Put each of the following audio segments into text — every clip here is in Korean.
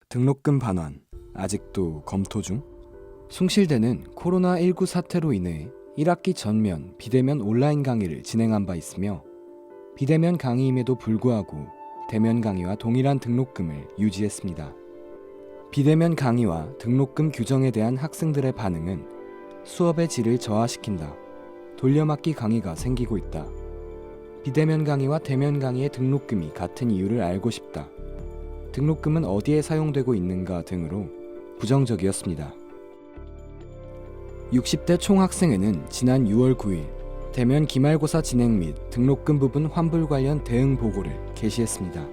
등록금 반환 아직도 검토 중? 숭실대는 코로나19 사태로 인해 1학기 전면 비대면 온라인 강의를 진행한 바 있으며 비대면 강의임에도 불구하고 대면 강의와 동일한 등록금을 유지했습니다. 비대면 강의와 등록금 규정에 대한 학생들의 반응은 수업의 질을 저하시킨다. 돌려막기 강의가 생기고 있다. 비대면 강의와 대면 강의의 등록금이 같은 이유를 알고 싶다. 등록금은 어디에 사용되고 있는가 등으로 부정적이었습니다. 60대 총학생회는 지난 6월 9일 대면 기말고사 진행 및 등록금 부분 환불 관련 대응 보고를 게시했습니다.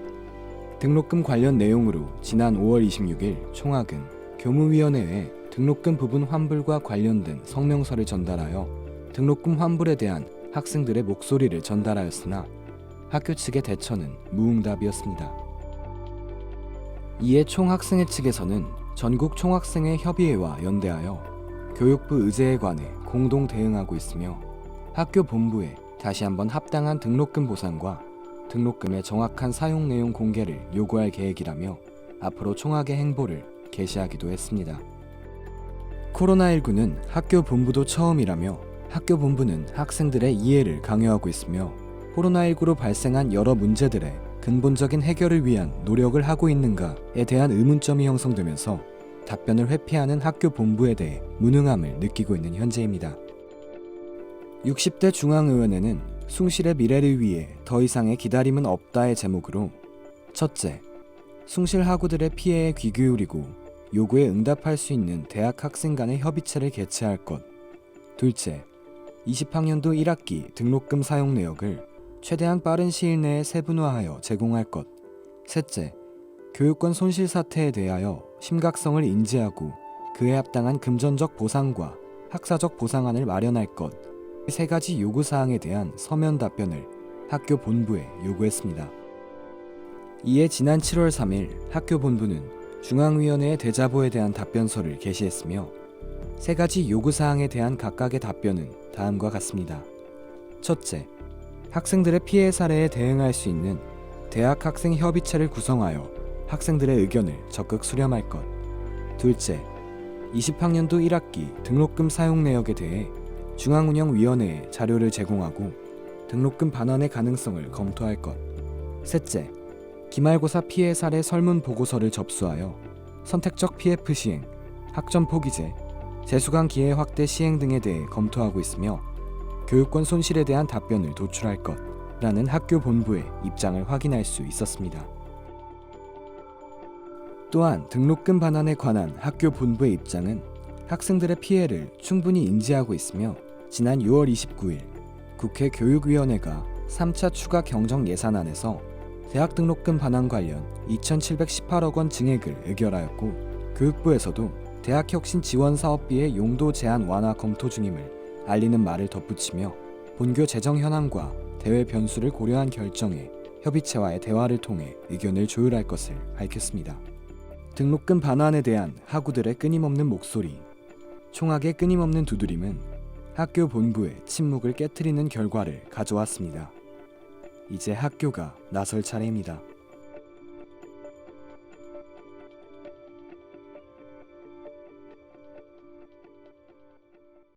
등록금 관련 내용으로 지난 5월 26일 총학은 교무위원회에 등록금 부분 환불과 관련된 성명서를 전달하여 등록금 환불에 대한 학생들의 목소리를 전달하였으나 학교 측의 대처는 무응답이었습니다. 이에 총학생회 측에서는 전국 총학생회 협의회와 연대하여 교육부 의제에 관해 공동 대응하고 있으며 학교 본부에 다시 한번 합당한 등록금 보상과 등록금의 정확한 사용 내용 공개를 요구할 계획이라며 앞으로 총학의 행보를 게시하기도 했습니다. 코로나19는 학교 본부도 처음이라며 학교 본부는 학생들의 이해를 강요하고 있으며 코로나19로 발생한 여러 문제들의 근본적인 해결을 위한 노력을 하고 있는가에 대한 의문점이 형성되면서 답변을 회피하는 학교 본부에 대해 무능함을 느끼고 있는 현재입니다. 60대 중앙의원회는 숭실의 미래를 위해 더 이상의 기다림은 없다의 제목으로 첫째, 숭실 학우들의 피해에 귀 기울이고 요구에 응답할 수 있는 대학 학생 간의 협의체를 개최할 것. 둘째, 20학년도 1학기 등록금 사용 내역을 최대한 빠른 시일 내에 세분화하여 제공할 것. 셋째, 교육권 손실 사태에 대하여 심각성을 인지하고 그에 합당한 금전적 보상과 학사적 보상안을 마련할 것. 세 가지 요구사항에 대한 서면 답변을 학교 본부에 요구했습니다. 이에 지난 7월 3일 학교 본부는 중앙위원회의 대자보에 대한 답변서를 게시했으며 세 가지 요구사항에 대한 각각의 답변은 다음과 같습니다. 첫째, 학생들의 피해 사례에 대응할 수 있는 대학 학생 협의체를 구성하여 학생들의 의견을 적극 수렴할 것. 둘째, 20학년도 1학기 등록금 사용 내역에 대해 중앙운영위원회에 자료를 제공하고 등록금 반환의 가능성을 검토할 것. 셋째, 기말고사 피해 사례 설문 보고서를 접수하여 선택적 PF 시행, 학점 포기제, 재수강 기회 확대 시행 등에 대해 검토하고 있으며 교육권 손실에 대한 답변을 도출할 것라는 학교 본부의 입장을 확인할 수 있었습니다. 또한 등록금 반환에 관한 학교 본부의 입장은 학생들의 피해를 충분히 인지하고 있으며 지난 6월 29일 국회 교육위원회가 3차 추가 경정 예산안에서 대학 등록금 반환 관련 2,718억 원 증액을 의결하였고 교육부에서도 대학 혁신 지원 사업비의 용도 제한 완화 검토 중임을 알리는 말을 덧붙이며 본교 재정 현황과 대외 변수를 고려한 결정에 협의체와의 대화를 통해 의견을 조율할 것을 밝혔습니다. 등록금 반환에 대한 학우들의 끊임없는 목소리, 총학의 끊임없는 두드림은 학교 본부의 침묵을 깨트리는 결과를 가져왔습니다. 이제 학교가 나설 차례입니다.